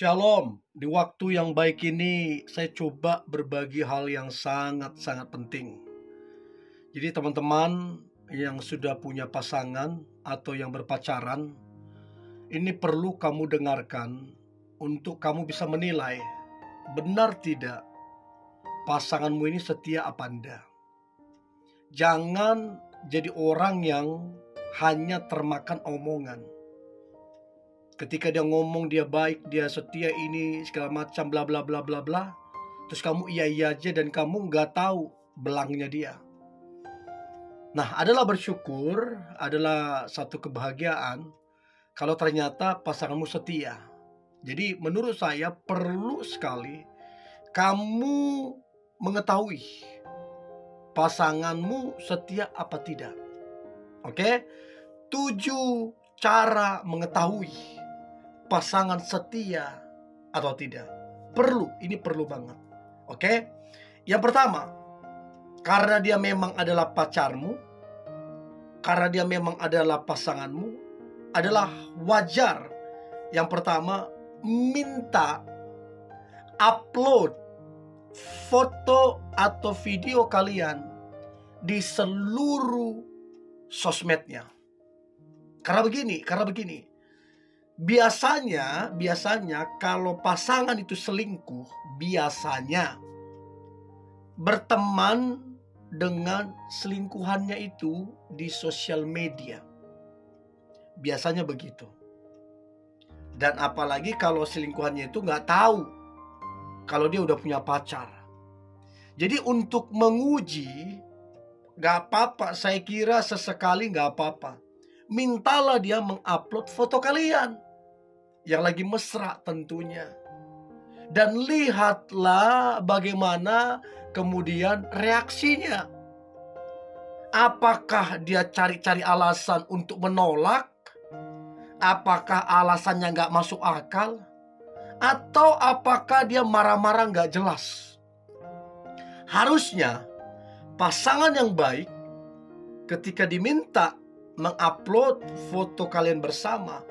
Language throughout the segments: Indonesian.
Shalom, di waktu yang baik ini saya coba berbagi hal yang sangat-sangat penting. Jadi teman-teman yang sudah punya pasangan atau yang berpacaran, ini perlu kamu dengarkan untuk kamu bisa menilai benar tidak pasanganmu ini setia apa enggak. Jangan jadi orang yang hanya termakan omongan. Ketika dia ngomong dia baik, dia setia ini segala macam bla bla bla bla bla, terus kamu iya aja dan kamu nggak tahu belangnya dia. Nah, adalah bersyukur, adalah satu kebahagiaan kalau ternyata pasanganmu setia. Jadi menurut saya perlu sekali kamu mengetahui pasanganmu setia apa tidak. Oke? 7 cara mengetahui pasangan setia atau tidak. Ini perlu banget. Oke? Yang pertama, karena dia memang adalah pacarmu, karena dia memang adalah pasanganmu, adalah wajar. Yang pertama, minta upload foto atau video kalian di seluruh sosmednya. Karena begini. Biasanya kalau pasangan itu selingkuh, biasanya berteman dengan selingkuhannya itu di sosial media. Biasanya begitu. Dan apalagi kalau selingkuhannya itu nggak tahu kalau dia udah punya pacar. Jadi untuk menguji, nggak apa-apa, saya kira sesekali nggak apa-apa. Mintalah dia mengupload foto kalian yang lagi mesra tentunya. Dan lihatlah bagaimana kemudian reaksinya. Apakah dia cari-cari alasan untuk menolak? Apakah alasannya nggak masuk akal? Atau apakah dia marah-marah nggak jelas? Harusnya pasangan yang baik ketika diminta mengupload foto kalian bersama,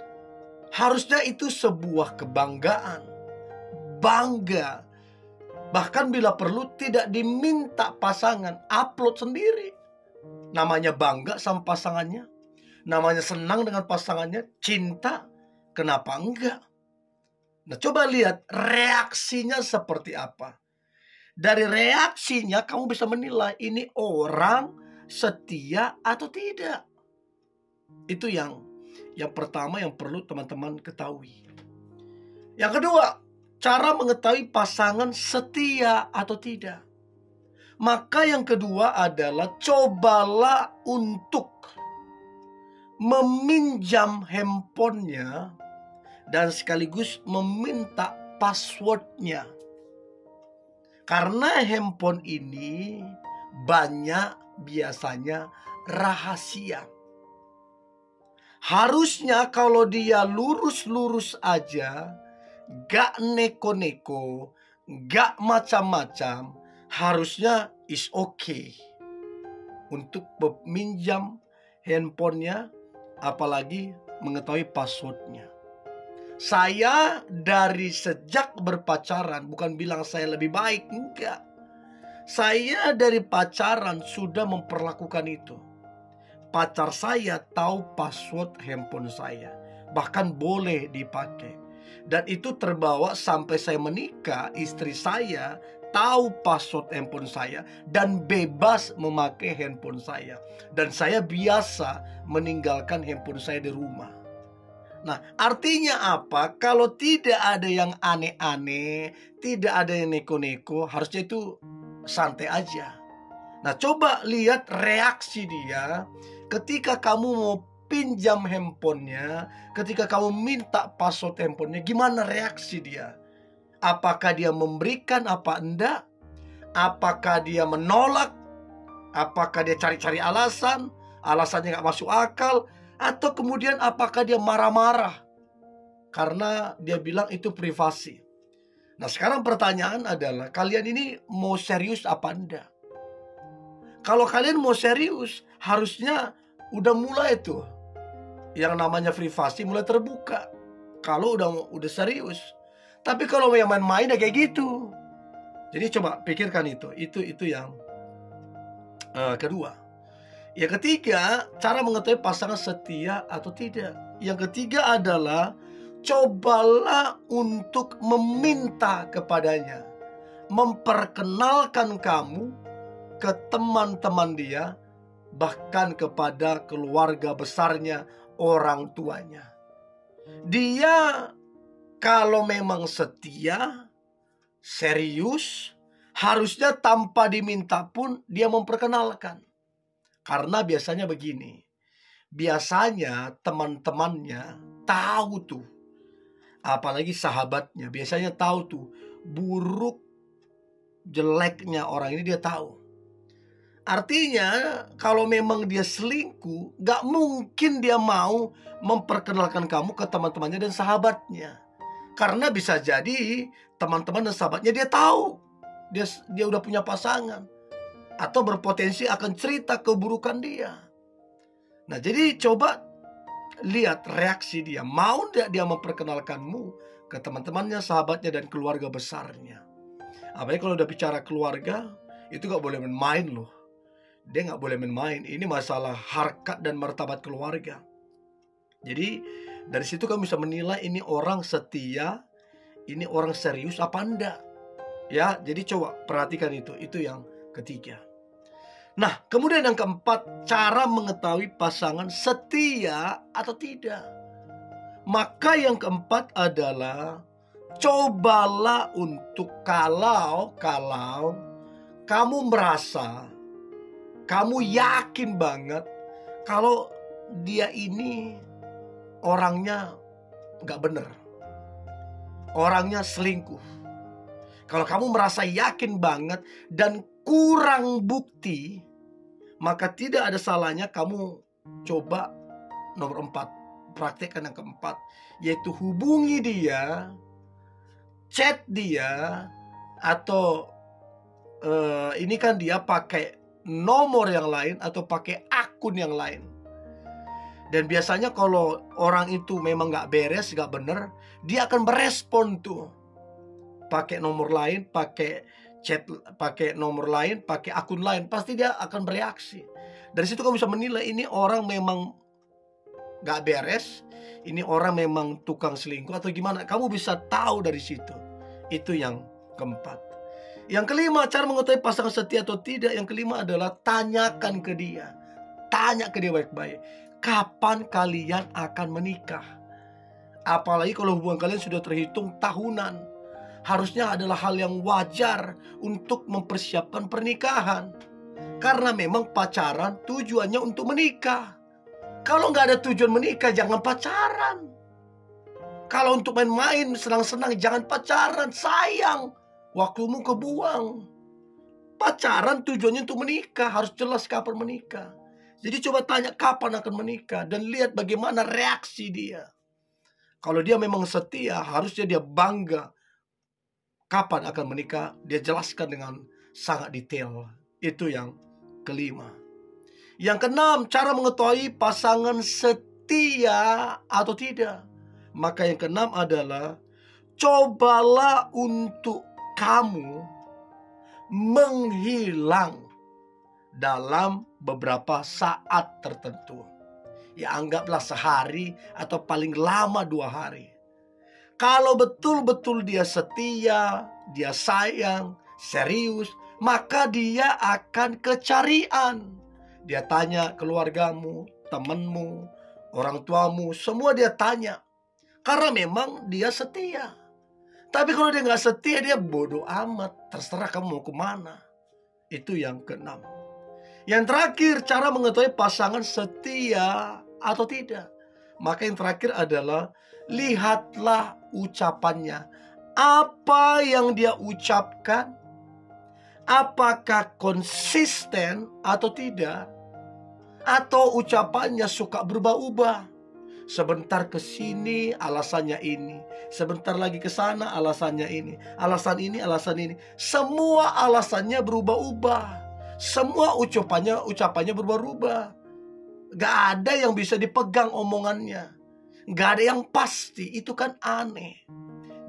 harusnya itu sebuah kebanggaan, bangga. Bahkan bila perlu tidak diminta pasangan, upload sendiri. Namanya bangga sama pasangannya, namanya senang dengan pasangannya, cinta, kenapa enggak? Nah, coba lihat reaksinya seperti apa. Dari reaksinya kamu bisa menilai ini orang setia atau tidak. Itu yang pertama yang perlu teman-teman ketahui. Yang kedua, cara mengetahui pasangan setia atau tidak. Maka yang kedua adalah cobalah untuk meminjam handphonenya dan sekaligus meminta passwordnya. Karena handphone ini biasanya rahasia. Harusnya kalau dia lurus-lurus aja, gak neko-neko, gak macam-macam, harusnya is okay untuk meminjam handphonenya, apalagi mengetahui passwordnya. Saya dari sejak berpacaran, bukan bilang saya lebih baik, enggak. Saya dari pacaran sudah memperlakukan itu. Pacar saya tahu password handphone saya, bahkan boleh dipakai. Dan itu terbawa sampai saya menikah, istri saya tahu password handphone saya dan bebas memakai handphone saya. Dan saya biasa meninggalkan handphone saya di rumah. Nah, artinya apa? Kalau tidak ada yang aneh-aneh, tidak ada yang neko-neko, harusnya itu santai aja. Nah, coba lihat reaksi dia ketika kamu mau pinjam handphonenya, ketika kamu minta password handphonenya, gimana reaksi dia? Apakah dia memberikan apa enggak? Apakah dia menolak? Apakah dia cari-cari alasannya nggak masuk akal? Atau kemudian apakah dia marah-marah karena dia bilang itu privasi? Nah, sekarang pertanyaan adalah, kalian ini mau serius apa enggak? Kalau kalian mau serius, harusnya udah mulai tuh yang namanya privasi mulai terbuka. Kalau udah serius. Tapi kalau yang main-main ya kayak gitu. Jadi coba pikirkan itu yang kedua. Yang ketiga, cara mengetahui pasangan setia atau tidak. Yang ketiga adalah cobalah untuk meminta kepadanya, memperkenalkan kamu ke teman-teman dia, bahkan kepada keluarga besarnya, orang tuanya. Dia kalau memang setia, serius, harusnya tanpa diminta pun dia memperkenalkan. Karena biasanya begini, biasanya teman-temannya tahu tuh, apalagi sahabatnya, biasanya tahu tuh buruk jeleknya orang ini, dia tahu. Artinya kalau memang dia selingkuh, gak mungkin dia mau memperkenalkan kamu ke teman-temannya dan sahabatnya. Karena bisa jadi teman-teman dan sahabatnya dia tahu dia udah punya pasangan, atau berpotensi akan cerita keburukan dia. Nah, jadi coba lihat reaksi dia. Mau tidak dia memperkenalkanmu ke teman-temannya, sahabatnya, dan keluarga besarnya. Apalagi kalau udah bicara keluarga, itu gak boleh main-main loh. Dia gak boleh main-main. Ini masalah harkat dan martabat keluarga. Jadi dari situ kamu bisa menilai ini orang setia, ini orang serius apa enggak. Ya, jadi coba perhatikan itu. Itu yang ketiga. Nah, kemudian yang keempat, cara mengetahui pasangan setia atau tidak. Maka yang keempat adalah cobalah untuk kalau kamu merasa, kamu yakin banget kalau dia ini orangnya gak bener, orangnya selingkuh. Kalau kamu merasa yakin banget dan kurang bukti, maka tidak ada salahnya kamu coba nomor 4, praktekkan yang keempat, yaitu hubungi dia, chat dia, atau ini kan dia pakai nomor yang lain atau pakai akun yang lain. Dan biasanya kalau orang itu memang gak beres, gak bener, dia akan berespon tuh, pakai nomor lain, pakai chat, pakai nomor lain, pakai akun lain, pasti dia akan bereaksi. Dari situ kamu bisa menilai ini orang memang gak beres, ini orang memang tukang selingkuh atau gimana. Kamu bisa tahu dari situ. Itu yang keempat. Yang kelima, cara mengetahui pasangan setia atau tidak. Yang kelima adalah tanyakan ke dia. Tanya ke dia baik-baik, kapan kalian akan menikah? Apalagi kalau hubungan kalian sudah terhitung tahunan. Harusnya adalah hal yang wajar untuk mempersiapkan pernikahan. Karena memang pacaran tujuannya untuk menikah. Kalau nggak ada tujuan menikah, jangan pacaran. Kalau untuk main-main, senang-senang, jangan pacaran. Sayang, waktumu kebuang. Pacaran tujuannya untuk menikah. Harus jelas kapan menikah. Jadi coba tanya kapan akan menikah. Dan lihat bagaimana reaksi dia. Kalau dia memang setia, harusnya dia bangga. Kapan akan menikah, dia jelaskan dengan sangat detail. Itu yang kelima. Yang keenam, cara mengetahui pasangan setia atau tidak. Maka yang keenam adalah cobalah untuk kamu menghilang dalam beberapa saat tertentu. Ya, anggaplah sehari atau paling lama 2 hari. Kalau betul-betul dia setia, dia sayang, serius, maka dia akan kecarian. Dia tanya keluargamu, temanmu, orang tuamu, semua dia tanya. Karena memang dia setia. Tapi kalau dia nggak setia, dia bodoh amat. Terserah kamu mau kemana. Itu yang keenam. Yang terakhir, cara mengetahui pasangan setia atau tidak. Maka yang terakhir adalah lihatlah ucapannya. Apa yang dia ucapkan, apakah konsisten atau tidak? Atau ucapannya suka berubah-ubah. Sebentar ke sini alasannya ini, sebentar lagi ke sana alasannya ini, alasan ini, alasan ini. Semua alasannya berubah-ubah. Semua ucapannya berubah-ubah. Gak ada yang bisa dipegang omongannya. Gak ada yang pasti, itu kan aneh.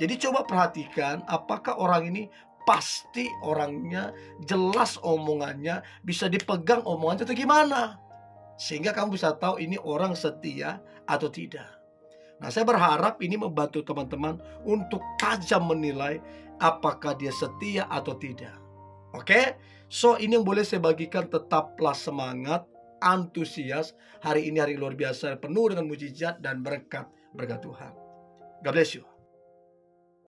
Jadi coba perhatikan apakah orang ini pasti orangnya, jelas omongannya, bisa dipegang omongannya atau gimana. Sehingga kamu bisa tahu ini orang setia atau tidak. Nah, saya berharap ini membantu teman-teman untuk tajam menilai apakah dia setia atau tidak. Oke? So, ini yang boleh saya bagikan. Tetaplah semangat, antusias. Hari ini hari luar biasa, penuh dengan mujizat dan berkat Tuhan. God bless you.